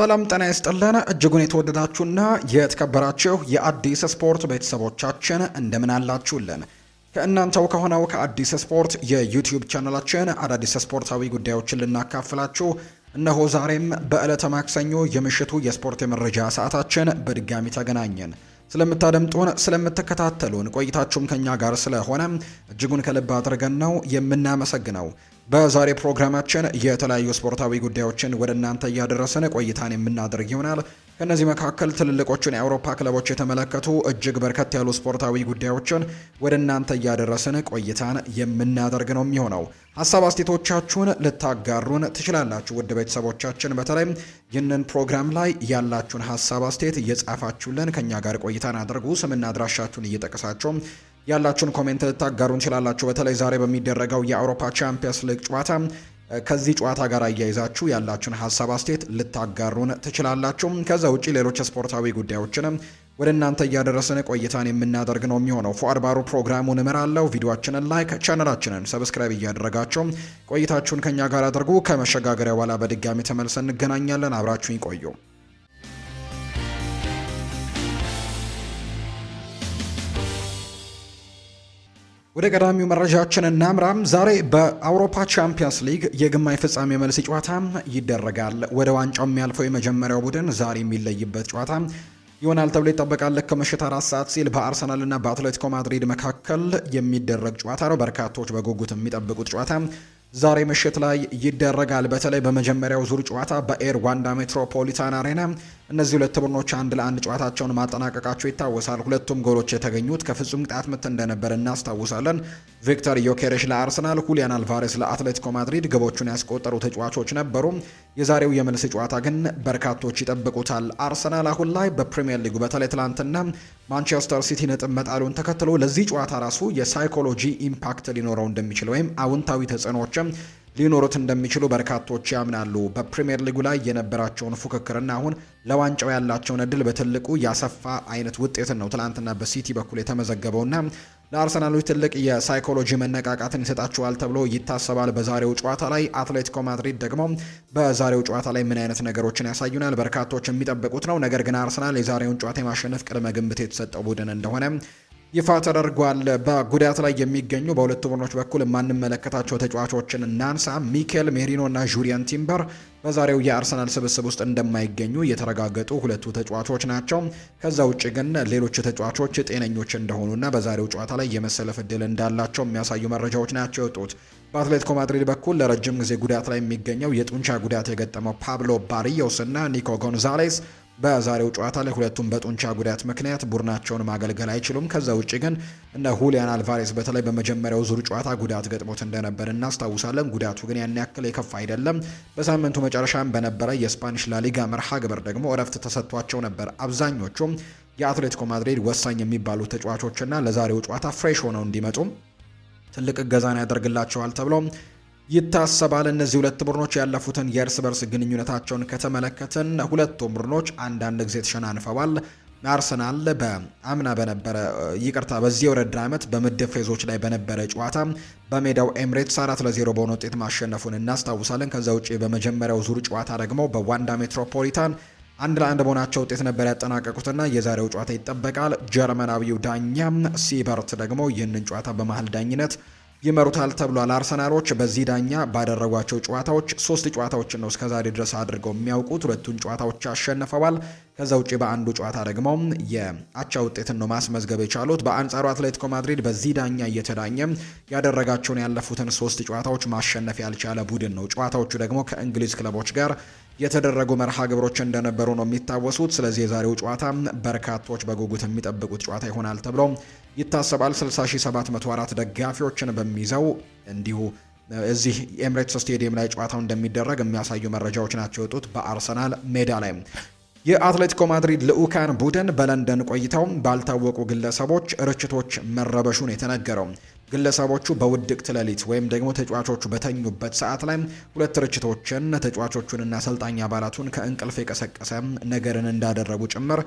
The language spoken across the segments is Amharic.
ሰላም ጤና ይስጥልን እጅጉን የተወደዳችሁና የተከበራችሁ የአዲስ ስፖርት ቤተሰቦቻችን እንደምን አላችሁልን? ከእናንተው ከሆነው ከአዲስ ስፖርት የዩቲዩብ ቻናላችን አዳዲስ ስፖርታዊ ጉዳዮችን ልናካፍላችሁ እነሆ ዛሬም በዕለተ ማክሰኞ የምሽቱ የስፖርት የመረጃ ሰዓታችን በድጋሚ ተገናኘን። ስለምታደምጡን ስለምትከታተሉን ቆይታችሁም ከኛ ጋር ስለሆነ እጅጉን ከልብ አድርገን ነው የምናመሰግነው። በዛሬ ፕሮግራማችን የተለያዩ ስፖርታዊ ጉዳዮችን ወደ እናንተ እያደረስን ቆይታን የምናደርግ ይሆናል። ከነዚህ መካከል ትልልቆቹን የአውሮፓ ክለቦች የተመለከቱ እጅግ በርከት ያሉ ስፖርታዊ ጉዳዮችን ወደ እናንተ እያደረስን ቆይታን የምናደርግ ነው የሚሆነው። ሀሳብ አስተያየቶቻችሁን ልታጋሩን ትችላላችሁ። ውድ ቤተሰቦቻችን በተለይም ይህንን ፕሮግራም ላይ ያላችሁን ሀሳብ አስተያየት እየጻፋችሁልን ከኛ ጋር ቆይታን አድርጉ። ስምና አድራሻችሁን እየጠቀሳችሁ ያላችሁን ኮሜንት ልታጋሩ እንችላላችሁ። በተለይ ዛሬ በሚደረገው የአውሮፓ ቻምፒየንስ ሊግ ጨዋታ ከዚህ ጨዋታ ጋር አያይዛችሁ ያላችሁን ሀሳብ አስተያየት ልታጋሩን ትችላላችሁ። ከዛ ውጪ ሌሎች ስፖርታዊ ጉዳዮችንም ወደ እናንተ እያደረስን ቆይታን የምናደርግ ነው የሚሆነው። ፉአድ ባሩ ፕሮግራሙን እመራለሁ። ቪዲዮአችንን ላይክ፣ ቻናላችንን ሰብስክራይብ እያደረጋችሁ ቆይታችሁን ከኛ ጋር አድርጉ። ከመሸጋገሪያ በኋላ በድጋሚ ተመልሰን እንገናኛለን። አብራችሁን ይቆዩ። ወደ ቀዳሚው መረጃችን እናምራም። ዛሬ በአውሮፓ ቻምፒየንስ ሊግ የግማሽ ፍጻሜ መልስ ጨዋታ ይደረጋል። ወደ ዋንጫው የሚያልፈው የመጀመሪያው ቡድን ዛሬ የሚለይበት ጨዋታ ይሆናል ተብሎ ይጠበቃል። ልክ ምሽት 4 ሰዓት ሲል በአርሰናል እና በአትሌቲኮ ማድሪድ መካከል የሚደረግ ጨዋታ ነው። በርካቶች በጉጉት የሚጠብቁት ጨዋታ ዛሬ ምሽት ላይ ይደረጋል። በተለይ በመጀመሪያው ዙር ጨዋታ በኤር ዋንዳ ሜትሮፖሊታን አሬና እነዚህ ሁለት ቡድኖች 1-1 ጨዋታቸውን ማጠናቀቃቸው ይታወሳል። ሁለቱም ጎሎች የተገኙት ከፍጹም ቅጣት ምት እንደነበር እናስታውሳለን። ቪክተር ዮኬሬሽ ለአርሰናል፣ ሁሊያን አልቫሬስ ለአትሌቲኮ ማድሪድ ግቦቹን ያስቆጠሩ ተጫዋቾች ነበሩ። የዛሬው የመልስ ጨዋታ ግን በርካቶች ይጠብቁታል። አርሰናል አሁን ላይ በፕሪሚየር ሊጉ በተለይ ትላንትና ማንቸስተር ሲቲ ነጥብ መጣሉን ተከትሎ ለዚህ ጨዋታ ራሱ የሳይኮሎጂ ኢምፓክት ሊኖረው እንደሚችል ወይም አውንታዊ ተጽዕኖዎች ሊኖሩት እንደሚችሉ በርካቶች ያምናሉ። በፕሪሚየር ሊጉ ላይ የነበራቸውን ፉክክርና አሁን ለዋንጫው ያላቸውን እድል በትልቁ ያሰፋ አይነት ውጤትን ነው ትላንትና በሲቲ በኩል የተመዘገበውና ለአርሰናሎች ትልቅ የሳይኮሎጂ መነቃቃትን ይሰጣቸዋል ተብሎ ይታሰባል። በዛሬው ጨዋታ ላይ አትሌቲኮ ማድሪድ ደግሞ በዛሬው ጨዋታ ላይ ምን አይነት ነገሮችን ያሳዩናል በርካቶች የሚጠብቁት ነው። ነገር ግን አርሰናል የዛሬውን ጨዋታ የማሸነፍ ቅድመ ግምት የተሰጠው ቡድን እንደሆነ ይፋ ተደርጓል። በጉዳት ላይ የሚገኙ በሁለቱ ቡድኖች በኩል የማንመለከታቸው ተጫዋቾችን እናንሳ። ሚኬል ሜሪኖ እና ጁሪያን ቲምበር በዛሬው የአርሰናል ስብስብ ውስጥ እንደማይገኙ የተረጋገጡ ሁለቱ ተጫዋቾች ናቸው። ከዛ ውጭ ግን ሌሎች ተጫዋቾች ጤነኞች እንደሆኑና በዛሬው ጨዋታ ላይ የመሰለፍ እድል እንዳላቸው የሚያሳዩ መረጃዎች ናቸው የወጡት። በአትሌቲኮ ማድሪድ በኩል ለረጅም ጊዜ ጉዳት ላይ የሚገኘው የጡንቻ ጉዳት የገጠመው ፓብሎ ባሪዮስ እና ኒኮ ጎንዛሌስ በዛሬው ጨዋታ ላይ ሁለቱም በጡንቻ ጉዳት ምክንያት ቡድናቸውን ማገልገል አይችሉም። ከዛ ውጭ ግን እነ ሁሊያን አልቫሬስ በተለይ በመጀመሪያው ዙር ጨዋታ ጉዳት ገጥሞት እንደነበር እናስታውሳለን። ጉዳቱ ግን ያን ያክል የከፋ አይደለም። በሳምንቱ መጨረሻም በነበረ የስፓኒሽ ላሊጋ መርሃ ግብር ደግሞ እረፍት ተሰጥቷቸው ነበር። አብዛኞቹም የአትሌቲኮ ማድሪድ ወሳኝ የሚባሉ ተጫዋቾችና ለዛሬው ጨዋታ ፍሬሽ ሆነው እንዲመጡ ትልቅ እገዛን ያደርግላቸዋል ተብሎ ይታሰባል። እነዚህ ሁለት ቡድኖች ያለፉትን የእርስ በርስ ግንኙነታቸውን ከተመለከትን ሁለቱም ቡድኖች አንዳንድ ጊዜ ተሸናንፈዋል። አርሰናል በዚህ የውድድር ዓመት በምድብ ፌዞች ላይ በነበረ ጨዋታ በሜዳው ኤምሬትስ 4-0 በሆነ ውጤት ማሸነፉን እናስታውሳለን። ከዛ ውጭ በመጀመሪያው ዙር ጨዋታ ደግሞ በዋንዳ ሜትሮፖሊታን 1-1 በሆናቸው ውጤት ነበር ያጠናቀቁትና የዛሬው ጨዋታ ይጠበቃል። ጀርመናዊው ዳኛ ሲበርት ደግሞ ይህንን ጨዋታ በመሀል ዳኝነት ይመሩታል ተብሏል። አርሰናሎች በዚህ ዳኛ ባደረጓቸው ጨዋታዎች 3 ጨዋታዎችን ነው እስከዛሬ ድረስ አድርገው የሚያውቁት። 2ቱን ጨዋታዎች አሸንፈዋል። ከዛ ውጪ በአንዱ ጨዋታ ደግሞ የአቻ ውጤትን ነው ማስመዝገብ የቻሉት። በአንጻሩ አትሌቲኮ ማድሪድ በዚህ ዳኛ እየተዳኘ ያደረጋቸውን ያለፉትን 3 ጨዋታዎች ማሸነፍ ያልቻለ ቡድን ነው። ጨዋታዎቹ ደግሞ ከእንግሊዝ ክለቦች ጋር የተደረጉ መርሃ ግብሮች እንደነበሩ ነው የሚታወሱት። ስለዚህ የዛሬው ጨዋታ በርካቶች በጉጉት የሚጠብቁት ጨዋታ ይሆናል ተብሎ ይታሰባል። 60704 ደጋፊዎችን በሚይዘው እንዲሁ እዚህ ኤምሬትስ ስቴዲየም ላይ ጨዋታው እንደሚደረግ የሚያሳዩ መረጃዎች ናቸው የወጡት በአርሰናል ሜዳ ላይ። የአትሌቲኮ ማድሪድ ልዑካን ቡድን በለንደን ቆይተው ባልታወቁ ግለሰቦች ርችቶች መረበሹን የተነገረው ግለሰቦቹ በውድቅት ሌሊት ወይም ደግሞ ተጫዋቾቹ በተኙበት ሰዓት ላይ ሁለት ርችቶችን ተጫዋቾቹንና አሰልጣኝ አባላቱን ከእንቅልፍ የቀሰቀሰ ነገርን እንዳደረጉ ጭምር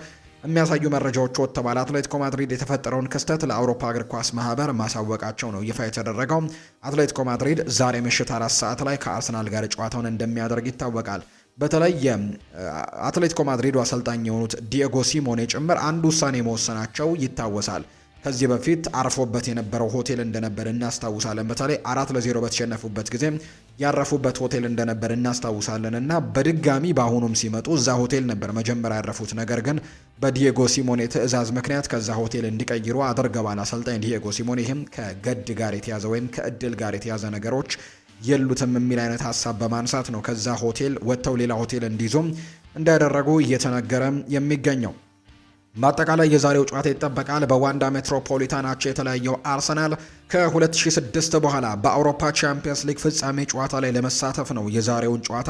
የሚያሳዩ መረጃዎች ወጥተዋል። አትሌቲኮ ማድሪድ የተፈጠረውን ክስተት ለአውሮፓ እግር ኳስ ማህበር ማሳወቃቸው ነው ይፋ የተደረገው። አትሌቲኮ ማድሪድ ዛሬ ምሽት 4 ሰዓት ላይ ከአርሰናል ጋር ጨዋታውን እንደሚያደርግ ይታወቃል። በተለይ የአትሌቲኮ ማድሪዱ አሰልጣኝ የሆኑት ዲየጎ ሲሞኔ ጭምር አንድ ውሳኔ መወሰናቸው ይታወሳል። ከዚህ በፊት አርፎበት የነበረው ሆቴል እንደነበር እናስታውሳለን። በተለይ 4-0 በተሸነፉበት ጊዜ ያረፉበት ሆቴል እንደነበር እናስታውሳለን እና በድጋሚ በአሁኑም ሲመጡ እዛ ሆቴል ነበር መጀመሪያ ያረፉት። ነገር ግን በዲየጎ ሲሞኔ ትዕዛዝ ምክንያት ከዛ ሆቴል እንዲቀይሩ አድርገዋል አሰልጣኝ ዲየጎ ሲሞኔ። ይህም ከገድ ጋር የተያዘ ወይም ከእድል ጋር የተያዘ ነገሮች የሉትም የሚል አይነት ሀሳብ በማንሳት ነው ከዛ ሆቴል ወጥተው ሌላ ሆቴል እንዲይዙም እንዳያደረጉ እየተነገረ የሚገኘው። በአጠቃላይ የዛሬው ጨዋታ ይጠበቃል። በዋንዳ ሜትሮፖሊታናቸው የተለያየው አርሰናል ከ2006 በኋላ በአውሮፓ ቻምፒየንስ ሊግ ፍጻሜ ጨዋታ ላይ ለመሳተፍ ነው የዛሬውን ጨዋታ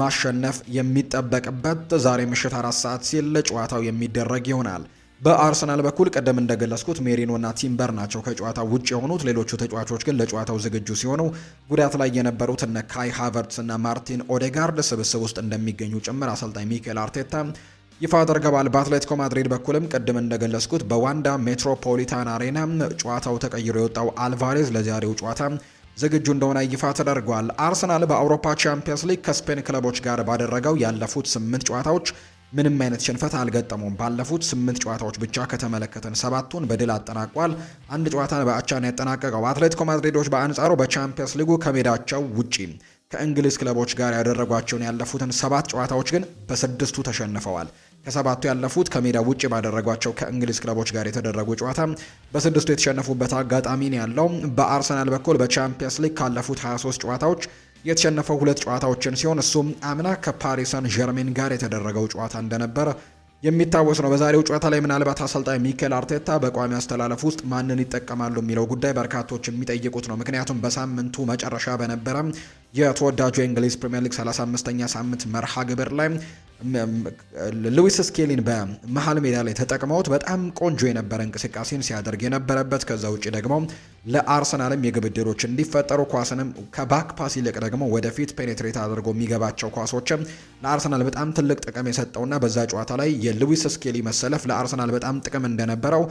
ማሸነፍ የሚጠበቅበት። ዛሬ ምሽት 4 ሰዓት ሲል ጨዋታው የሚደረግ ይሆናል። በአርሰናል በኩል ቀደም እንደገለጽኩት ሜሪኖና ቲምበር ናቸው ከጨዋታው ውጭ የሆኑት። ሌሎቹ ተጫዋቾች ግን ለጨዋታው ዝግጁ ሲሆኑ ጉዳት ላይ የነበሩት እነ ካይ ሃቨርትስ እና ማርቲን ኦዴጋርድ ስብስብ ውስጥ እንደሚገኙ ጭምር አሰልጣኝ ሚኬል አርቴታ ይፋ አድርገዋል። በአትሌቲኮ ማድሪድ በኩልም ቅድም እንደገለጽኩት በዋንዳ ሜትሮፖሊታን አሬና ጨዋታው ተቀይሮ የወጣው አልቫሬዝ ለዛሬው ጨዋታ ዝግጁ እንደሆነ ይፋ ተደርጓል። አርሰናል በአውሮፓ ቻምፒየንስ ሊግ ከስፔን ክለቦች ጋር ባደረገው ያለፉት 8 ጨዋታዎች ምንም አይነት ሽንፈት አልገጠሙም። ባለፉት 8 ጨዋታዎች ብቻ ከተመለከተን 7ቱን በድል አጠናቋል። አንድ ጨዋታን በአቻን ያጠናቀቀው አትሌቲኮ ማድሪዶች በአንጻሩ በቻምፒየንስ ሊጉ ከሜዳቸው ውጪ ከእንግሊዝ ክለቦች ጋር ያደረጓቸውን ያለፉትን 7 ጨዋታዎች ግን በ6ቱ ተሸንፈዋል። ከ7ቱ ያለፉት ከሜዳ ውጪ ባደረጓቸው ከእንግሊዝ ክለቦች ጋር የተደረጉ ጨዋታ በ6ቱ የተሸነፉበት አጋጣሚ ነው ያለው። በአርሰናል በኩል በቻምፒየንስ ሊግ ካለፉት 23 ጨዋታዎች የተሸነፈው 2 ጨዋታዎችን ሲሆን እሱም አምና ከፓሪስ ሰን ዠርሜን ጋር የተደረገው ጨዋታ እንደነበር የሚታወስ ነው። በዛሬው ጨዋታ ላይ ምናልባት አሰልጣኝ ሚኬል አርቴታ በቋሚ አስተላለፍ ውስጥ ማንን ይጠቀማሉ የሚለው ጉዳይ በርካቶች የሚጠይቁት ነው። ምክንያቱም በሳምንቱ መጨረሻ በነበረ የተወዳጁ የእንግሊዝ ፕሪምየር ሊግ 35ኛ ሳምንት መርሃ ግብር ላይ ሉዊስ ስኬሊን በመሃል ሜዳ ላይ ተጠቅመውት በጣም ቆንጆ የነበረ እንቅስቃሴን ሲያደርግ የነበረበት፣ ከዛ ውጭ ደግሞ ለአርሰናልም የግብ ዕድሎች እንዲፈጠሩ ኳስንም ከባክ ፓስ ይልቅ ደግሞ ወደፊት ፔኔትሬት አድርጎ የሚገባቸው ኳሶችም ለአርሰናል በጣም ትልቅ ጥቅም የሰጠውና በዛ ጨዋታ ላይ የሉዊስ ስኬሊ መሰለፍ ለአርሰናል በጣም ጥቅም እንደነበረው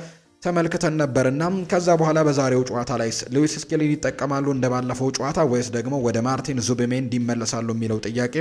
ተመልክተን ነበርና ከዛ በኋላ በዛሬው ጨዋታ ላይ ሉዊስ ስኬሊን ይጠቀማሉ እንደባለፈው ጨዋታ ወይስ ደግሞ ወደ ማርቲን ዙቢሜንዲ ይመለሳሉ የሚለው ጥያቄ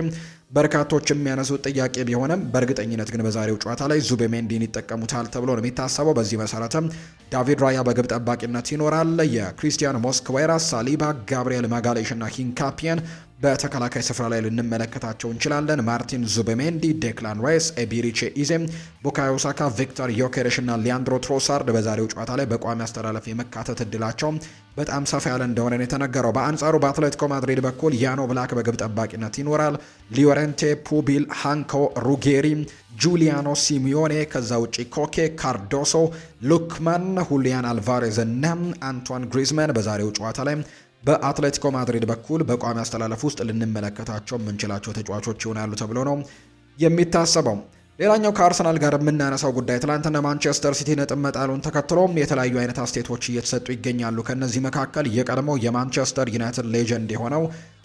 በርካቶች የሚያነሱት ጥያቄ ቢሆንም በእርግጠኝነት ግን በዛሬው ጨዋታ ላይ ዙቢሜንዲን ይጠቀሙታል ተብሎ ነው የሚታሰበው። በዚህ መሰረትም ዳቪድ ራያ በግብ ጠባቂነት ይኖራል። የክሪስቲያን ሞስክዌራ፣ ሳሊባ፣ ጋብሪኤል ማጋሌሽ እና ሂንካፒየን በተከላካይ ስፍራ ላይ ልንመለከታቸው እንችላለን። ማርቲን ዙቢሜንዲ፣ ዴክላን ራይስ፣ ኤቢሪቼ ኢዜም፣ ቡካዮ ሳካ፣ ቪክተር ዮኬሬሽ እና ሊያንድሮ ትሮሳርድ በዛሬው ጨዋታ ላይ በቋሚ አስተላለፍ የመካተት እድላቸው በጣም ሰፋ ያለ እንደሆነ ነው የተነገረው። በአንጻሩ በአትሌቲኮ ማድሪድ በኩል ያኖ ብላክ በግብ ጠባቂነት ይኖራል። ሊዮሬንቴ፣ ፑቢል፣ ሃንኮ፣ ሩጌሪ፣ ጁሊያኖ ሲሚዮኔ፣ ከዛ ውጪ ኮኬ፣ ካርዶሶ፣ ሉክማን፣ ሁሊያን አልቫሬዝ እና አንቷን ግሪዝማን በዛሬው ጨዋታ ላይ በአትሌቲኮ ማድሪድ በኩል በቋሚ አስተላለፍ ውስጥ ልንመለከታቸው የምንችላቸው ተጫዋቾች ይሆናሉ ተብሎ ነው የሚታሰበው። ሌላኛው ከአርሰናል ጋር የምናነሳው ጉዳይ ትላንትና ማንቸስተር ሲቲ ነጥብ መጣሉን ተከትሎም የተለያዩ አይነት አስተያየቶች እየተሰጡ ይገኛሉ። ከነዚህ መካከል የቀድሞው የማንቸስተር ዩናይትድ ሌጀንድ የሆነው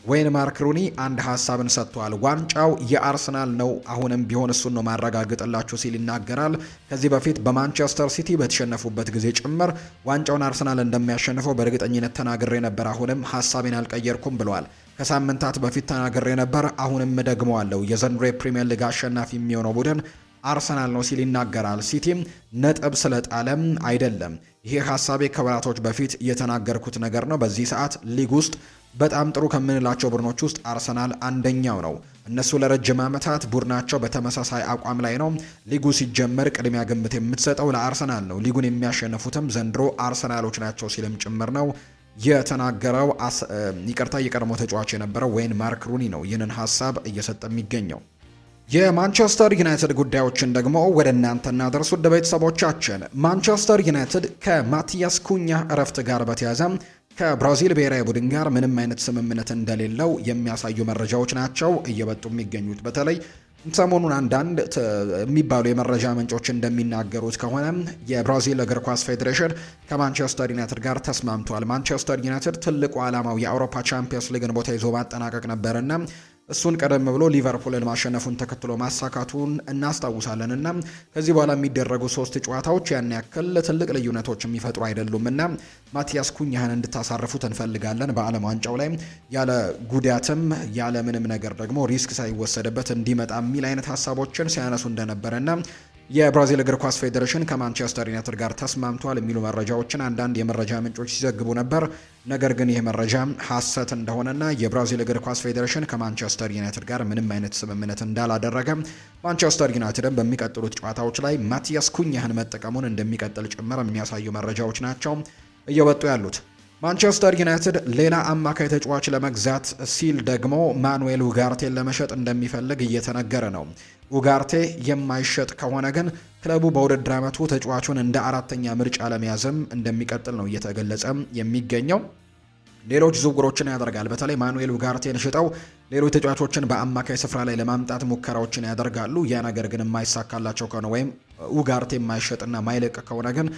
ዌይን ማርክ ሩኒ አንድ ሀሳብን ሰጥቷል። ዋንጫው የአርሰናል ነው፣ አሁንም ቢሆን እሱን ነው ማረጋግጥላችሁ ሲል ይናገራል። ከዚህ በፊት በማንቸስተር ሲቲ በተሸነፉበት ጊዜ ጭምር ዋንጫውን አርሰናል እንደሚያሸንፈው በእርግጠኝነት ተናግሬ ነበር፣ አሁንም ሀሳቤን አልቀየርኩም ብለዋል። ከሳምንታት በፊት ተናግሬ ነበር፣ አሁንም ደግመዋለሁ። የዘንድሮ የፕሪሚየር ሊግ አሸናፊ የሚሆነው ቡድን አርሰናል ነው ሲል ይናገራል። ሲቲም ነጥብ ስለጣለም አይደለም፣ ይሄ ሀሳቤ ከወራቶች በፊት የተናገርኩት ነገር ነው። በዚህ ሰዓት ሊግ ውስጥ በጣም ጥሩ ከምንላቸው ቡድኖች ውስጥ አርሰናል አንደኛው ነው። እነሱ ለረጅም ዓመታት ቡድናቸው በተመሳሳይ አቋም ላይ ነው። ሊጉ ሲጀመር ቅድሚያ ግምት የምትሰጠው ለአርሰናል ነው። ሊጉን የሚያሸንፉትም ዘንድሮ አርሰናሎች ናቸው ሲልም ጭምር ነው የተናገረው። የቀድሞ ተጫዋች የነበረው ዌይን ማርክ ሩኒ ነው ይህንን ሀሳብ እየሰጠ የሚገኘው። የማንቸስተር ዩናይትድ ጉዳዮችን ደግሞ ወደ እናንተ እናደርስ ውድ ቤተሰቦቻችን። ማንቸስተር ዩናይትድ ከማቲያስ ኩኛ እረፍት ጋር በተያያዘ ከብራዚል ብሔራዊ ቡድን ጋር ምንም አይነት ስምምነት እንደሌለው የሚያሳዩ መረጃዎች ናቸው እየወጡ የሚገኙት። በተለይ ሰሞኑን አንዳንድ የሚባሉ የመረጃ ምንጮች እንደሚናገሩት ከሆነ የብራዚል እግር ኳስ ፌዴሬሽን ከማንቸስተር ዩናይትድ ጋር ተስማምቷል። ማንቸስተር ዩናይትድ ትልቁ ዓላማው የአውሮፓ ቻምፒየንስ ሊግን ቦታ ይዞ ማጠናቀቅ ነበርና እሱን ቀደም ብሎ ሊቨርፑልን ማሸነፉን ተከትሎ ማሳካቱን እናስታውሳለን እና ከዚህ በኋላ የሚደረጉ 3 ጨዋታዎች ያን ያክል ትልቅ ልዩነቶች የሚፈጥሩ አይደሉም እና ማቲያስ ኩኛህን እንድታሳርፉት እንፈልጋለን በዓለም ዋንጫው ላይ ያለ ጉዳትም ያለ ምንም ነገር ደግሞ ሪስክ ሳይወሰድበት እንዲመጣ የሚል አይነት ሀሳቦችን ሲያነሱ እንደነበረና የብራዚል እግር ኳስ ፌዴሬሽን ከማንቸስተር ዩናይትድ ጋር ተስማምቷል የሚሉ መረጃዎችን አንዳንድ የመረጃ ምንጮች ሲዘግቡ ነበር። ነገር ግን ይህ መረጃ ሐሰት እንደሆነና የብራዚል እግር ኳስ ፌዴሬሽን ከማንቸስተር ዩናይትድ ጋር ምንም አይነት ስምምነት እንዳላደረገ ማንቸስተር ዩናይትድን በሚቀጥሉት ጨዋታዎች ላይ ማቲያስ ኩኛህን መጠቀሙን እንደሚቀጥል ጭምር የሚያሳዩ መረጃዎች ናቸው እየወጡ ያሉት። ማንቸስተር ዩናይትድ ሌላ አማካይ ተጫዋች ለመግዛት ሲል ደግሞ ማኑኤል ኡጋርቴን ለመሸጥ እንደሚፈልግ እየተነገረ ነው። ኡጋርቴ የማይሸጥ ከሆነ ግን ክለቡ በውድድር ዓመቱ ተጫዋቹን እንደ 4ኛ ምርጫ ለመያዝም እንደሚቀጥል ነው እየተገለጸ የሚገኘው። ሌሎች ዝውውሮችን ያደርጋል። በተለይ ማኑኤል ኡጋርቴን ሽጠው ሌሎች ተጫዋቾችን በአማካይ ስፍራ ላይ ለማምጣት ሙከራዎችን ያደርጋሉ። ያ ነገር ግን የማይሳካላቸው ከሆነ ወይም ኡጋርቴ የማይሸጥና ማይለቅ ከሆነ ግን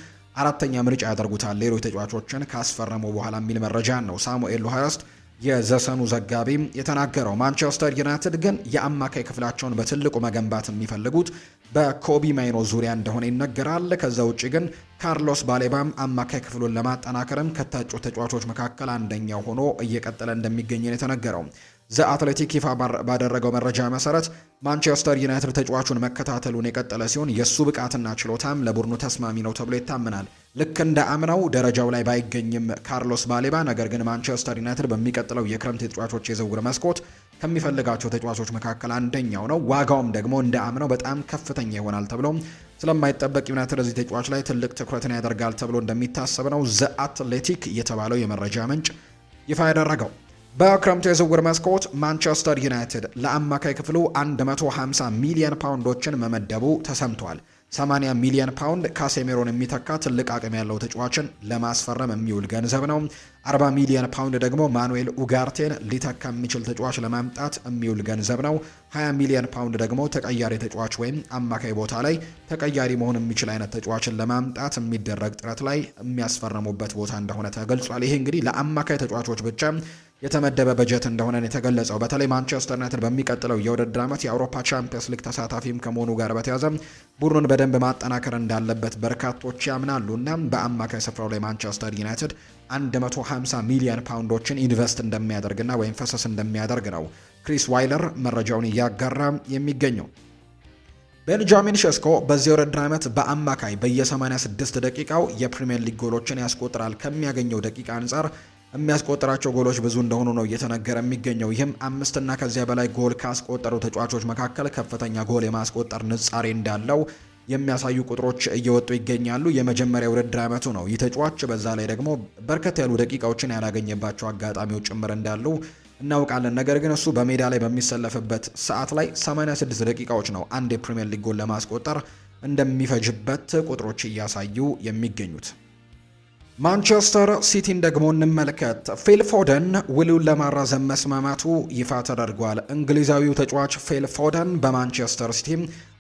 4ኛ ምርጫ ያደርጉታል ሌሎች ተጫዋቾችን ካስፈረሙ በኋላ የሚል መረጃ ነው ሳሙኤል ሉሃርስት የዘሰኑ ዘጋቢ የተናገረው። ማንቸስተር ዩናይትድ ግን የአማካይ ክፍላቸውን በትልቁ መገንባት የሚፈልጉት በኮቢ ማይኖ ዙሪያ እንደሆነ ይነገራል። ከዛ ውጭ ግን ካርሎስ ባሌባም አማካይ ክፍሉን ለማጠናከርም ከታጩ ተጫዋቾች መካከል አንደኛው ሆኖ እየቀጠለ እንደሚገኝ ነው የተነገረው። ዘ አትሌቲክ ይፋ ባደረገው መረጃ መሰረት ማንቸስተር ዩናይትድ ተጫዋቹን መከታተሉን የቀጠለ ሲሆን የሱ ብቃትና ችሎታም ለቡድኑ ተስማሚ ነው ተብሎ ይታመናል። ልክ እንደ አምናው ደረጃው ላይ ባይገኝም ካርሎስ ባሌባ፣ ነገር ግን ማንቸስተር ዩናይትድ በሚቀጥለው የክረምት የተጫዋቾች የዝውውር መስኮት ከሚፈልጋቸው ተጫዋቾች መካከል አንደኛው ነው። ዋጋውም ደግሞ እንደ አምናው በጣም ከፍተኛ ይሆናል ተብሎ ስለማይጠበቅ ዩናይትድ እዚህ ተጫዋች ላይ ትልቅ ትኩረትን ያደርጋል ተብሎ እንደሚታሰብ ነው ዘ አትሌቲክ የተባለው የመረጃ ምንጭ ይፋ ያደረገው። በክረምቱ የዝውውር መስኮት ማንቸስተር ዩናይትድ ለአማካይ ክፍሉ 150 ሚሊዮን ፓውንዶችን መመደቡ ተሰምቷል። 80 ሚሊዮን ፓውንድ ካሴሜሮን የሚተካ ትልቅ አቅም ያለው ተጫዋችን ለማስፈረም የሚውል ገንዘብ ነው። 40 ሚሊዮን ፓውንድ ደግሞ ማኑኤል ኡጋርቴን ሊተካ የሚችል ተጫዋች ለማምጣት የሚውል ገንዘብ ነው። 20 ሚሊዮን ፓውንድ ደግሞ ተቀያሪ ተጫዋች ወይም አማካይ ቦታ ላይ ተቀያሪ መሆን የሚችል አይነት ተጫዋችን ለማምጣት የሚደረግ ጥረት ላይ የሚያስፈርሙበት ቦታ እንደሆነ ተገልጿል። ይሄ እንግዲህ ለአማካይ ተጫዋቾች ብቻ የተመደበ በጀት እንደሆነ የተገለጸው። በተለይ ማንቸስተር ዩናይትድ በሚቀጥለው የውድድር ዓመት የአውሮፓ ቻምፒየንስ ሊግ ተሳታፊም ከመሆኑ ጋር በተያያዘ ቡድኑን በደንብ ማጠናከር እንዳለበት በርካቶች ያምናሉ እና በአማካይ ስፍራው ላይ ማንቸስተር ዩናይትድ 150 ሚሊዮን ፓውንዶችን ኢንቨስት እንደሚያደርግና ወይም ፈሰስ እንደሚያደርግ ነው ክሪስ ዋይለር መረጃውን እያጋራ የሚገኘው። ቤንጃሚን ሼስኮ በዚህ ውድድር ዓመት በአማካይ በየ86 ደቂቃው የፕሪሚየር ሊግ ጎሎችን ያስቆጥራል። ከሚያገኘው ደቂቃ አንጻር የሚያስቆጥራቸው ጎሎች ብዙ እንደሆኑ ነው እየተነገረ የሚገኘው። ይህም 5 እና ከዚያ በላይ ጎል ካስቆጠሩ ተጫዋቾች መካከል ከፍተኛ ጎል የማስቆጠር ንጻሬ እንዳለው የሚያሳዩ ቁጥሮች እየወጡ ይገኛሉ። የመጀመሪያ ውድድር ዓመቱ ነው ይህ ተጫዋች። በዛ ላይ ደግሞ በርከት ያሉ ደቂቃዎችን ያላገኘባቸው አጋጣሚዎች ጭምር እንዳሉ እናውቃለን። ነገር ግን እሱ በሜዳ ላይ በሚሰለፍበት ሰዓት ላይ 86 ደቂቃዎች ነው አንድ የፕሪሚየር ሊግ ጎል ለማስቆጠር እንደሚፈጅበት ቁጥሮች እያሳዩ የሚገኙት። ማንቸስተር ሲቲን ደግሞ እንመልከት። ፊል ፎደን ውሉን ለማራዘም መስማማቱ ይፋ ተደርጓል። እንግሊዛዊው ተጫዋች ፊል ፎደን በማንቸስተር ሲቲ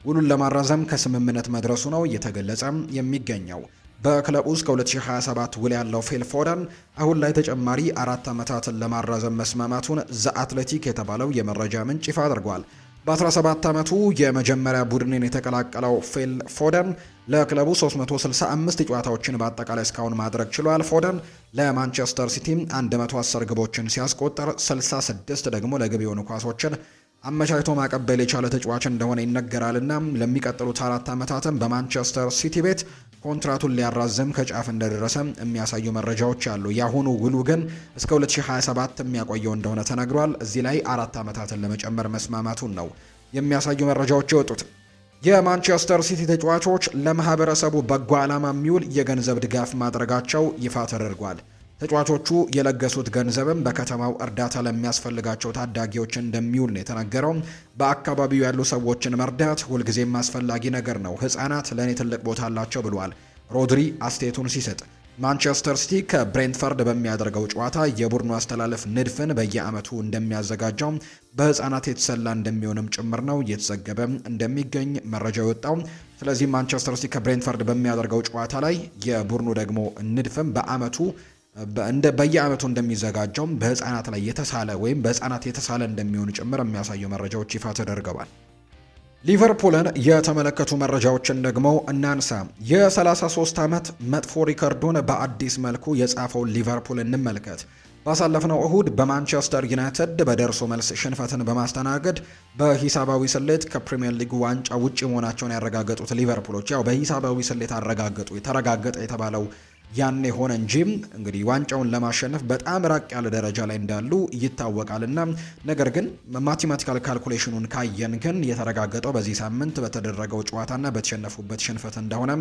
ውሉን ለማራዘም ከስምምነት መድረሱ ነው እየተገለጸ የሚገኘው። በክለቡ እስከ 2027 ውል ያለው ፊል ፎደን አሁን ላይ ተጨማሪ 4 ዓመታትን ለማራዘም መስማማቱን ዘ አትሌቲክ የተባለው የመረጃ ምንጭ ይፋ አድርጓል። በ17 ዓመቱ የመጀመሪያ ቡድንን የተቀላቀለው ፊል ፎደን ለክለቡ 365 ጨዋታዎችን በአጠቃላይ እስካሁን ማድረግ ችሏል። ፎደን ለማንቸስተር ሲቲ 110 ግቦችን ሲያስቆጠር 66 ደግሞ ለግብ የሆኑ ኳሶችን አመቻችቶ ማቀበል የቻለ ተጫዋች እንደሆነ ይነገራልና ለሚቀጥሉት 4 ዓመታትም በማንቸስተር ሲቲ ቤት ኮንትራቱን ሊያራዝም ከጫፍ እንደደረሰ የሚያሳዩ መረጃዎች አሉ። የአሁኑ ውሉ ግን እስከ 2027 የሚያቆየው እንደሆነ ተነግሯል። እዚህ ላይ 4 ዓመታትን ለመጨመር መስማማቱን ነው የሚያሳዩ መረጃዎች የወጡት። የማንቸስተር ሲቲ ተጫዋቾች ለማህበረሰቡ በጎ ዓላማ የሚውል የገንዘብ ድጋፍ ማድረጋቸው ይፋ ተደርጓል። ተጫዋቾቹ የለገሱት ገንዘብም በከተማው እርዳታ ለሚያስፈልጋቸው ታዳጊዎች እንደሚውል ነው የተነገረው። በአካባቢው ያሉ ሰዎችን መርዳት ሁልጊዜም አስፈላጊ ነገር ነው። ሕፃናት ለእኔ ትልቅ ቦታ አላቸው ብሏል ሮድሪ አስተያየቱን ሲሰጥ። ማንቸስተር ሲቲ ከብሬንትፈርድ በሚያደርገው ጨዋታ የቡድኑ አስተላለፍ ንድፍን በየዓመቱ እንደሚያዘጋጀው በሕፃናት የተሰላ እንደሚሆንም ጭምር ነው እየተዘገበ እንደሚገኝ መረጃ የወጣው። ስለዚህ ማንቸስተር ሲቲ ከብሬንትፈርድ በሚያደርገው ጨዋታ ላይ የቡድኑ ደግሞ ንድፍም በዓመቱ በየአመቱ እንደሚዘጋጀው በህፃናት ላይ የተሳለ ወይም በህፃናት የተሳለ እንደሚሆን ጭምር የሚያሳዩ መረጃዎች ይፋ ተደርገዋል። ሊቨርፑልን የተመለከቱ መረጃዎችን ደግሞ እናንሳ። የ33 ዓመት መጥፎ ሪከርዱን በአዲስ መልኩ የጻፈውን ሊቨርፑል እንመልከት። ባሳለፍነው እሁድ በማንቸስተር ዩናይትድ በደርሶ መልስ ሽንፈትን በማስተናገድ በሂሳባዊ ስሌት ከፕሪሚየር ሊግ ዋንጫ ውጪ መሆናቸውን ያረጋገጡት ሊቨርፑሎች ያው በሂሳባዊ ስሌት ተረጋገጠ የተባለው ያኔ ሆነ እንጂ እንግዲህ ዋንጫውን ለማሸነፍ በጣም ራቅ ያለ ደረጃ ላይ እንዳሉ ይታወቃልና ነገር ግን ማቴማቲካል ካልኩሌሽኑን ካየን ግን የተረጋገጠው በዚህ ሳምንት በተደረገው ጨዋታና በተሸነፉበት ሽንፈት እንደሆነ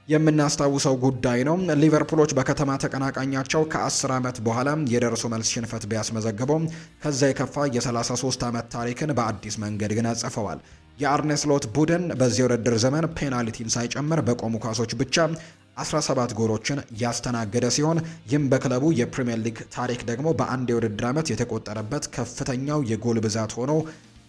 የምናስታውሰው ጉዳይ ነው። ሊቨርፑሎች በከተማ ተቀናቃኛቸው ከ10 ዓመት በኋላ የደርሶ መልስ ሽንፈት ቢያስመዘግበው ከዛ የከፋ የ33 ዓመት ታሪክን በአዲስ መንገድ ግን አጽፈዋል። የአርኔ ስሎት ቡድን በዚህ ውድድር ዘመን ፔናልቲን ሳይጨምር በቆሙ ኳሶች ብቻ 17 ጎሎችን ያስተናገደ ሲሆን ይህም በክለቡ የፕሪሚየር ሊግ ታሪክ ደግሞ በአንድ የውድድር ዓመት የተቆጠረበት ከፍተኛው የጎል ብዛት ሆኖ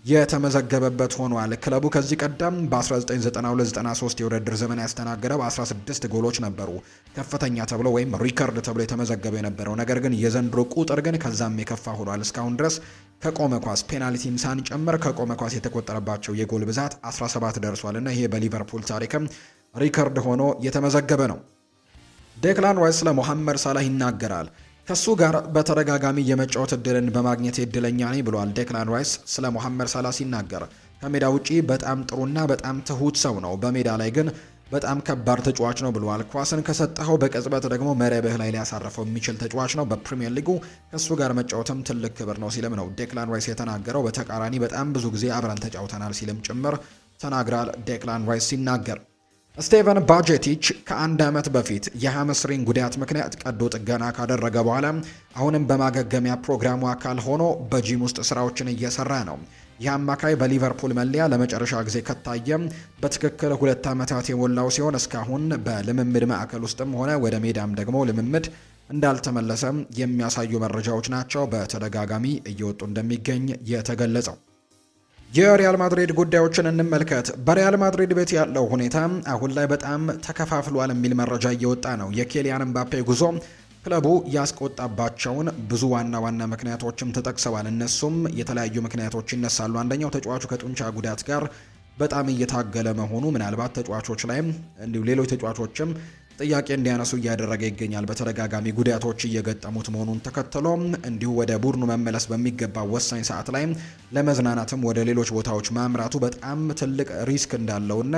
የተመዘገበበት ሆኗል። ክለቡ ከዚህ ቀደም በ1992-93 የውድድር ዘመን ያስተናገደው 16 ጎሎች ነበሩ ከፍተኛ ተብሎ ወይም ሪከርድ ተብሎ የተመዘገበ የነበረው። ነገር ግን የዘንድሮ ቁጥር ግን ከዛም የከፋ ሆኗል። እስካሁን ድረስ ከቆመ ኳስ ፔናልቲን ሳንጨምር ከቆመ ኳስ የተቆጠረባቸው የጎል ብዛት 17 ደርሷል እና ይሄ በሊቨርፑል ታሪክም ሪከርድ ሆኖ የተመዘገበ ነው። ዴክላን ራይስ ለሞሐመድ ሳላህ ይናገራል። ከሱ ጋር በተደጋጋሚ የመጫወት እድልን በማግኘት እድለኛ ነኝ ብሏል። ዴክላን ራይስ ስለ ሞሐመድ ሳላህ ሲናገር ከሜዳ ውጪ በጣም ጥሩና በጣም ትሁት ሰው ነው፣ በሜዳ ላይ ግን በጣም ከባድ ተጫዋች ነው ብሏል። ኳስን ከሰጠኸው በቅጽበት ደግሞ መረብህ ላይ ሊያሳርፈው የሚችል ተጫዋች ነው። በፕሪሚየር ሊጉ ከሱ ጋር መጫወትም ትልቅ ክብር ነው ሲልም ነው ዴክላን ራይስ የተናገረው። በተቃራኒ በጣም ብዙ ጊዜ አብረን ተጫውተናል ሲልም ጭምር ተናግራል። ዴክላን ራይስ ሲናገር ስቴቨን ባጀቲች ከ1 ዓመት በፊት የሃምስትሪንግ ጉዳት ምክንያት ቀዶ ጥገና ካደረገ በኋላ አሁንም በማገገሚያ ፕሮግራሙ አካል ሆኖ በጂም ውስጥ ስራዎችን እየሰራ ነው። ይህ አማካይ በሊቨርፑል መለያ ለመጨረሻ ጊዜ ከታየም በትክክል 2 ዓመታት የሞላው ሲሆን እስካሁን በልምምድ ማዕከል ውስጥም ሆነ ወደ ሜዳም ደግሞ ልምምድ እንዳልተመለሰም የሚያሳዩ መረጃዎች ናቸው በተደጋጋሚ እየወጡ እንደሚገኝ የተገለጸው። የሪያል ማድሪድ ጉዳዮችን እንመልከት። በሪያል ማድሪድ ቤት ያለው ሁኔታ አሁን ላይ በጣም ተከፋፍሏል የሚል መረጃ እየወጣ ነው። የኬሊያን ምባፔ ጉዞ ክለቡ ያስቆጣባቸውን ብዙ ዋና ምክንያቶችም ተጠቅሰዋል። እነሱም የተለያዩ ምክንያቶች ይነሳሉ። አንደኛው ተጫዋቹ ከጡንቻ ጉዳት ጋር በጣም እየታገለ መሆኑ ምናልባት ተጫዋቾች ላይም እንዲሁ ሌሎች ተጫዋቾችም ጥያቄ እንዲያነሱ እያደረገ ይገኛል። በተደጋጋሚ ጉዳቶች እየገጠሙት መሆኑን ተከትሎ እንዲሁ ወደ ቡድኑ መመለስ በሚገባ ወሳኝ ሰዓት ላይ ለመዝናናትም ወደ ሌሎች ቦታዎች ማምራቱ በጣም ትልቅ ሪስክ እንዳለውና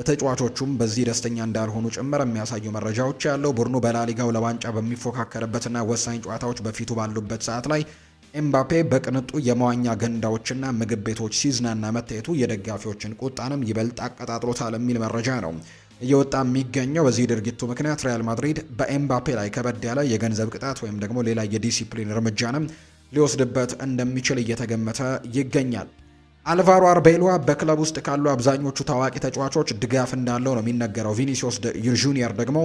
ተጫዋቾቹም በዚህ ደስተኛ እንዳልሆኑ ጭምር የሚያሳዩ መረጃዎች ያለው ቡድኑ በላሊጋው ለዋንጫ በሚፎካከርበትና ወሳኝ ጨዋታዎች በፊቱ ባሉበት ሰዓት ላይ ኤምባፔ በቅንጡ የመዋኛ ገንዳዎችና ምግብ ቤቶች ሲዝናና መታየቱ የደጋፊዎችን ቁጣንም ይበልጥ አቀጣጥሎታል የሚል መረጃ ነው እየወጣ የሚገኘው። በዚህ ድርጊቱ ምክንያት ሪያል ማድሪድ በኤምባፔ ላይ ከበድ ያለ የገንዘብ ቅጣት ወይም ደግሞ ሌላ የዲሲፕሊን እርምጃንም ሊወስድበት እንደሚችል እየተገመተ ይገኛል። አልቫሮ አርቤሎአ በክለብ ውስጥ ካሉ አብዛኞቹ ታዋቂ ተጫዋቾች ድጋፍ እንዳለው ነው የሚነገረው። ቪኒሲዮስ ጁኒየር ደግሞ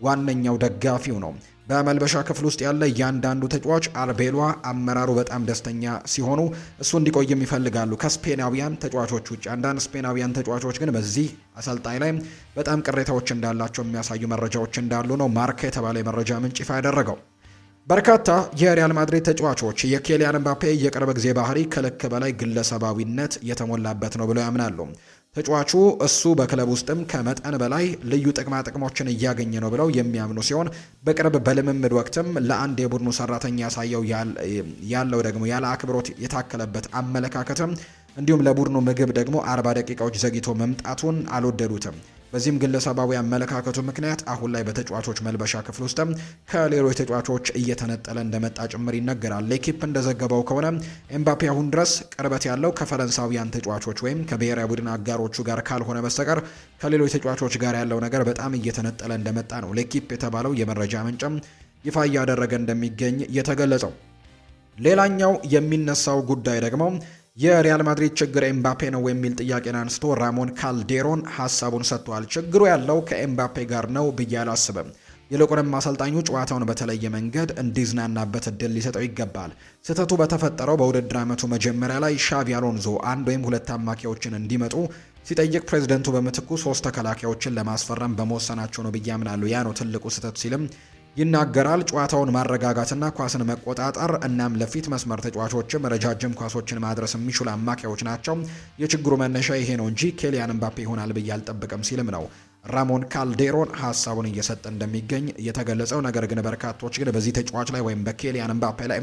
ዋነኛው ደጋፊው ነው። በመልበሻ ክፍል ውስጥ ያለ እያንዳንዱ ተጫዋች አርቤሎአ አመራሩ በጣም ደስተኛ ሲሆኑ እሱ እንዲቆይም ይፈልጋሉ ከስፔናውያን ተጫዋቾች ውጭ። አንዳንድ ስፔናውያን ተጫዋቾች ግን በዚህ አሰልጣኝ ላይ በጣም ቅሬታዎች እንዳላቸው የሚያሳዩ መረጃዎች እንዳሉ ነው ማርካ የተባለ የመረጃ ምንጭ ይፋ ያደረገው። በርካታ የሪያል ማድሪድ ተጫዋቾች የኬሊያን ምባፔ የቅርብ ጊዜ ባህሪ ከልክ በላይ ግለሰባዊነት የተሞላበት ነው ብለው ያምናሉ። ተጫዋቹ እሱ በክለብ ውስጥም ከመጠን በላይ ልዩ ጥቅሞችን እያገኘ ነው ብለው የሚያምኑ ሲሆን በቅርብ በልምምድ ወቅትም ለአንድ የቡድኑ ሰራተኛ ያሳየው ያለው ደግሞ ያለ አክብሮት የታከለበት አመለካከትም እንዲሁም ለቡድኑ ምግብ ደግሞ 40 ደቂቃዎች ዘግይቶ መምጣቱን አልወደዱትም። በዚህም ግለሰባዊ አመለካከቱ ምክንያት አሁን ላይ በተጫዋቾች መልበሻ ክፍል ውስጥም ከሌሎች ተጫዋቾች እየተነጠለ እንደመጣ ጭምር ይነገራል። ሌኪፕ እንደዘገበው ከሆነ ኤምባፔ አሁን ድረስ ቅርበት ያለው ከፈረንሳውያን ተጫዋቾች ወይም ከብሔራዊ ቡድን አጋሮቹ ጋር ካልሆነ በስተቀር ከሌሎች ተጫዋቾች ጋር ያለው ነገር በጣም እየተነጠለ እንደመጣ ነው ሌኪፕ የተባለው የመረጃ ምንጭም ይፋ እያደረገ እንደሚገኝ የተገለጸው። ሌላኛው የሚነሳው ጉዳይ ደግሞ የሪያል ማድሪድ ችግር ኤምባፔ ነው የሚል ጥያቄን አንስቶ ራሞን ካልዴሮን ሀሳቡን ሰጥቷል። ችግሩ ያለው ከኤምባፔ ጋር ነው ብዬ አላስብም። ይልቁንም አሰልጣኙ ጨዋታውን በተለየ መንገድ እንዲዝናናበት እድል ሊሰጠው ይገባል። ስህተቱ በተፈጠረው በውድድር ዓመቱ መጀመሪያ ላይ ሻቪ አሎንዞ 1 ወይም 2 አማካዮችን እንዲመጡ ሲጠይቅ ፕሬዝደንቱ በምትኩ 3 ተከላካዮችን ለማስፈረም በመወሰናቸው ነው ብዬ አምናለሁ። ያ ነው ትልቁ ስህተት ሲልም ይናገራል። ጨዋታውን ማረጋጋትና ኳስን መቆጣጠር እናም ለፊት መስመር ተጫዋቾችም ረጃጅም ኳሶችን ማድረስ የሚችሉ አማካዮች ናቸው። የችግሩ መነሻ ይሄ ነው እንጂ ኬሊያን ምባፔ ይሆናል ብዬ አልጠብቅም ሲልም ነው ራሞን ካልዴሮን ሀሳቡን እየሰጠ እንደሚገኝ የተገለጸው። ነገር ግን በርካቶች ግን በዚህ ተጫዋች ላይ ወይም በኬሊያን ምባፔ ላይ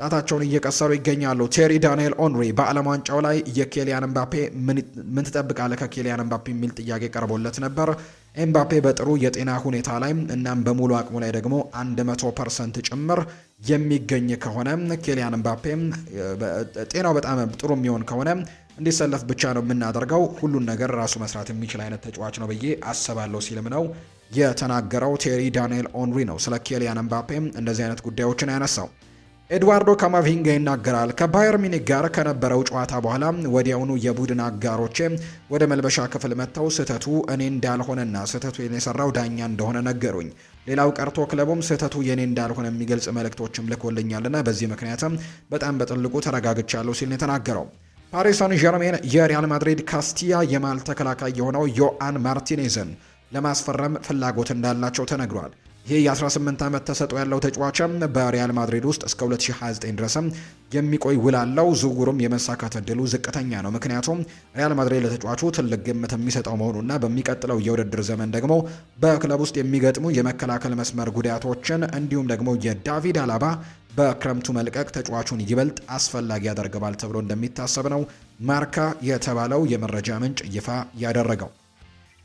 ጣታቸውን እየቀሰሩ ይገኛሉ። ቴሪ ዳንኤል ኦንሪ በዓለም ዋንጫው ላይ የኬሊያን ምባፔ ምን ትጠብቃለህ ከኬሊያን ምባፔ የሚል ጥያቄ ቀርቦለት ነበር። ኤምባፔ በጥሩ የጤና ሁኔታ ላይ እናም በሙሉ አቅሙ ላይ ደግሞ 100% ጭምር የሚገኝ ከሆነ ኬሊያን ምባፔ ጤናው በጣም ጥሩ የሚሆን ከሆነ እንዲሰለፍ ብቻ ነው የምናደርገው። ሁሉን ነገር ራሱ መስራት የሚችል አይነት ተጫዋች ነው ብዬ አስባለሁ ሲልም ነው የተናገረው። ቴሪ ዳንኤል ኦንሪ ነው ስለ ኬሊያን ምባፔ እንደዚህ አይነት ጉዳዮችን ያነሳው። ኤድዋርዶ ካማቪንጋ ይናገራል። ከባየር ሚኒክ ጋር ከነበረው ጨዋታ በኋላ ወዲያውኑ የቡድን አጋሮቼ ወደ መልበሻ ክፍል መጥተው ስህተቱ እኔ እንዳልሆነና ስህተቱ የሰራው ዳኛ እንደሆነ ነገሩኝ። ሌላው ቀርቶ ክለቡም ስህተቱ የኔ እንዳልሆነ የሚገልጽ መልእክቶችም ልኮልኛልና በዚህ ምክንያትም በጣም በጥልቁ ተረጋግቻለሁ ሲል ነው የተናገረው። ፓሪስ ሳን ዠርሜን የሪያል ማድሪድ ካስቲያ የማል ተከላካይ የሆነው ዮአን ማርቲኔዝን ለማስፈረም ፍላጎት እንዳላቸው ተነግሯል። ይህ የ18 ዓመት ተሰጥኦ ያለው ተጫዋችም በሪያል ማድሪድ ውስጥ እስከ 2029 ድረስም የሚቆይ ውል አለው። ዝውውሩም የመሳካት እድሉ ዝቅተኛ ነው። ምክንያቱም ሪያል ማድሪድ ለተጫዋቹ ትልቅ ግምት የሚሰጠው መሆኑና በሚቀጥለው የውድድር ዘመን ደግሞ በክለብ ውስጥ የሚገጥሙ የመከላከል መስመር ጉዳቶችን እንዲሁም ደግሞ የዳቪድ አላባ በክረምቱ መልቀቅ ተጫዋቹን ይበልጥ አስፈላጊ ያደርገዋል ተብሎ እንደሚታሰብ ነው ማርካ የተባለው የመረጃ ምንጭ ይፋ ያደረገው።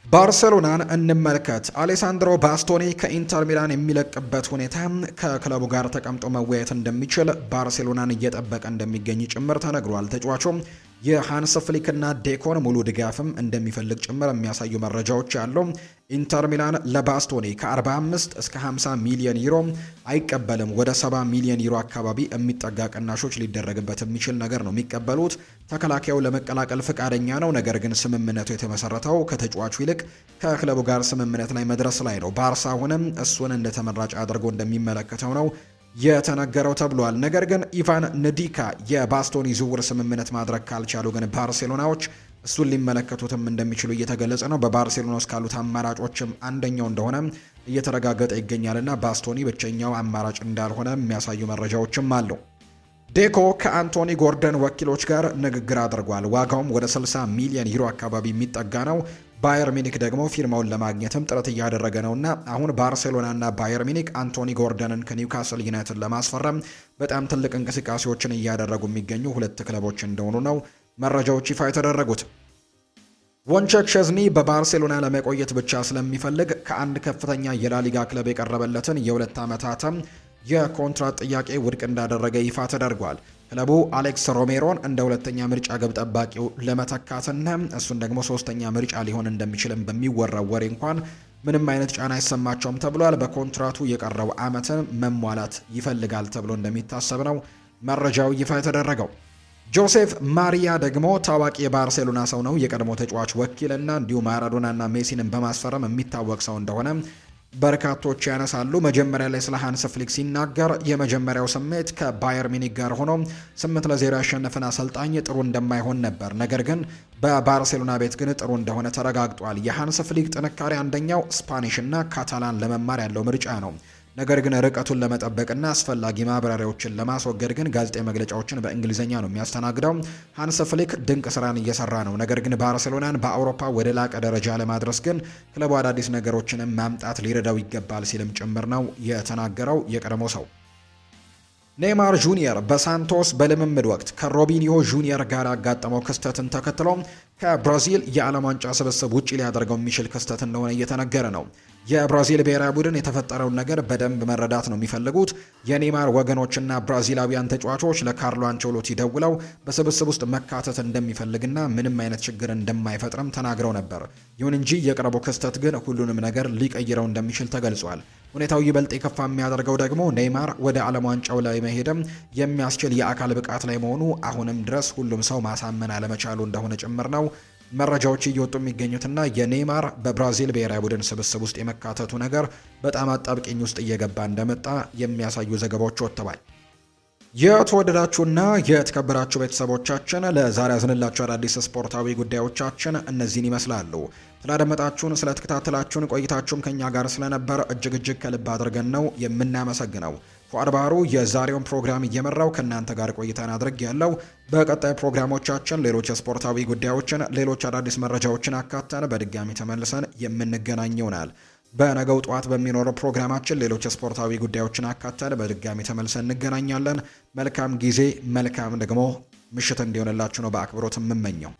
ባርሴሎናን እንመልከት። አሌሳንድሮ ባስቶኒ ከኢንተር ሚላን የሚለቅበት ሁኔታ ከክለቡ ጋር ተቀምጦ መወያየት እንደሚችል ባርሴሎናን እየጠበቀ እንደሚገኝ ጭምር ተነግሯል። ተጫዋቹም የሃንስ ፍሊክና ዴኮን ሙሉ ድጋፍም እንደሚፈልግ ጭምር የሚያሳዩ መረጃዎች አሉ። ኢንተር ሚላን ለባስቶኒ ከ45 እስከ 50 ሚሊዮን ዩሮ አይቀበልም። ወደ 70 ሚሊዮን ዩሮ አካባቢ የሚጠጋ ቅናሾች ሊደረግበት የሚችል ነገር ነው የሚቀበሉት። ተከላካዩ ለመቀላቀል ፈቃደኛ ነው። ነገር ግን ስምምነቱ የተመሰረተው ከተጫዋቹ ይልቅ ከክለቡ ጋር ስምምነት ላይ መድረስ ላይ ነው። ባርሳ አሁንም እሱን እንደ ተመራጭ አድርጎ እንደሚመለከተው ነው የተነገረው ተብሏል። ነገር ግን ኢቫን ንዲካ የባስቶኒ ዝውውር ስምምነት ማድረግ ካልቻሉ ግን ባርሴሎናዎች እሱን ሊመለከቱትም እንደሚችሉ እየተገለጸ ነው። በባርሴሎና ውስጥ ካሉት አማራጮችም አንደኛው እንደሆነ እየተረጋገጠ ይገኛልና ባስቶኒ ብቸኛው አማራጭ እንዳልሆነ የሚያሳዩ መረጃዎችም አሉ። ዴኮ ከአንቶኒ ጎርደን ወኪሎች ጋር ንግግር አድርጓል። ዋጋውም ወደ 60 ሚሊዮን ዩሮ አካባቢ የሚጠጋ ነው። ባየር ሚኒክ ደግሞ ፊርማውን ለማግኘትም ጥረት እያደረገ ነውና አሁን ባርሴሎናና ባየር ሚኒክ አንቶኒ ጎርደንን ከኒውካስል ዩናይትድ ለማስፈረም በጣም ትልቅ እንቅስቃሴዎችን እያደረጉ የሚገኙ ሁለት ክለቦች እንደሆኑ ነው መረጃዎች ይፋ የተደረጉት። ወንቸክ ሸዝኒ በባርሴሎና ለመቆየት ብቻ ስለሚፈልግ ከአንድ ከፍተኛ የላሊጋ ክለብ የቀረበለትን የ2 ዓመታትም የኮንትራት ጥያቄ ውድቅ እንዳደረገ ይፋ ተደርጓል። ክለቡ አሌክስ ሮሜሮን እንደ ሁለተኛ ምርጫ ግብ ጠባቂው ለመተካትና እሱን ደግሞ ሶስተኛ ምርጫ ሊሆን እንደሚችልም በሚወራው ወሬ እንኳን ምንም አይነት ጫና አይሰማቸውም ተብሏል። በኮንትራቱ የቀረው ዓመትን መሟላት ይፈልጋል ተብሎ እንደሚታሰብ ነው መረጃው ይፋ የተደረገው። ጆሴፍ ማሪያ ደግሞ ታዋቂ የባርሴሎና ሰው ነው። የቀድሞ ተጫዋች ወኪልና እንዲሁም ማራዶናና ሜሲንን በማስፈረም የሚታወቅ ሰው እንደሆነ በርካቶች ያነሳሉ። መጀመሪያ ላይ ስለ ሃንስ ፍሊክ ሲናገር የመጀመሪያው ስሜት ከባየር ሚኒክ ጋር ሆኖ 8-0 ያሸነፈን አሰልጣኝ ጥሩ እንደማይሆን ነበር። ነገር ግን በባርሴሎና ቤት ግን ጥሩ እንደሆነ ተረጋግጧል። የሃንስ ፍሊክ ጥንካሬ አንደኛው ስፓኒሽ እና ካታላን ለመማር ያለው ምርጫ ነው። ነገር ግን ርቀቱን ለመጠበቅና አስፈላጊ ማብራሪያዎችን ለማስወገድ ግን ጋዜጣዊ መግለጫዎችን በእንግሊዝኛ ነው የሚያስተናግደው። ሃንስ ፍሊክ ድንቅ ስራን እየሰራ ነው። ነገር ግን ባርሴሎናን በአውሮፓ ወደ ላቀ ደረጃ ለማድረስ ግን ክለቡ አዳዲስ ነገሮችንም ማምጣት ሊረዳው ይገባል ሲልም ጭምር ነው የተናገረው የቀድሞ ሰው። ኔይማር ጁኒየር በሳንቶስ በልምምድ ወቅት ከሮቢኒዮ ጁኒየር ጋር ያጋጠመው ክስተትን ተከትሎ ከብራዚል የዓለም ዋንጫ ስብስብ ውጪ ሊያደርገው የሚችል ክስተት እንደሆነ እየተነገረ ነው። የብራዚል ብሔራዊ ቡድን የተፈጠረውን ነገር በደንብ መረዳት ነው የሚፈልጉት። የኔይማር ወገኖችና ብራዚላዊያን ተጫዋቾች ለካርሎ አንቸሎቲ ደውለው በስብስብ ውስጥ መካተት እንደሚፈልግና ምንም አይነት ችግር እንደማይፈጥርም ተናግረው ነበር። ይሁን እንጂ የቅርቡ ክስተት ግን ሁሉንም ነገር ሊቀይረው እንደሚችል ተገልጿል። ሁኔታው ይበልጥ የከፋ የሚያደርገው ደግሞ ኔይማር ወደ ዓለም ዋንጫው ላይ መሄድም የሚያስችል የአካል ብቃት ላይ መሆኑ አሁንም ድረስ ሁሉም ሰው ማሳመን አለመቻሉ እንደሆነ ጭምር ነው መረጃዎች እየወጡ የሚገኙትና የኔይማር በብራዚል ብሔራዊ ቡድን ስብስብ ውስጥ የመካተቱ ነገር በጣም አጣብቂኝ ውስጥ እየገባ እንደመጣ የሚያሳዩ ዘገባዎች ወጥተዋል። የተወደዳችሁና የተከበራችሁ ቤተሰቦቻችን ለዛሬ ያዝንላችሁ አዳዲስ ስፖርታዊ ጉዳዮቻችን እነዚህን ይመስላሉ። ስላደመጣችሁን፣ ስለተከታተላችሁን ቆይታችሁም ከኛ ጋር ስለነበር እጅግ ከልብ አድርገን ነው የምናመሰግነው። ፉአድ ባህሩ የዛሬውን ፕሮግራም እየመራው ከእናንተ ጋር ቆይታን አድርግ ያለው። በቀጣይ ፕሮግራሞቻችን ሌሎች ስፖርታዊ ጉዳዮችን፣ ሌሎች አዳዲስ መረጃዎችን አካተን በድጋሚ ተመልሰን የምንገናኝ ይሆናል። በነገው ጠዋት በሚኖረው ፕሮግራማችን ሌሎች ስፖርታዊ ጉዳዮችን አካተን በድጋሚ ተመልሰን እንገናኛለን። መልካም ጊዜ፣ መልካም ደግሞ ምሽት እንዲሆንላችሁ ነው በአክብሮት የምመኘው።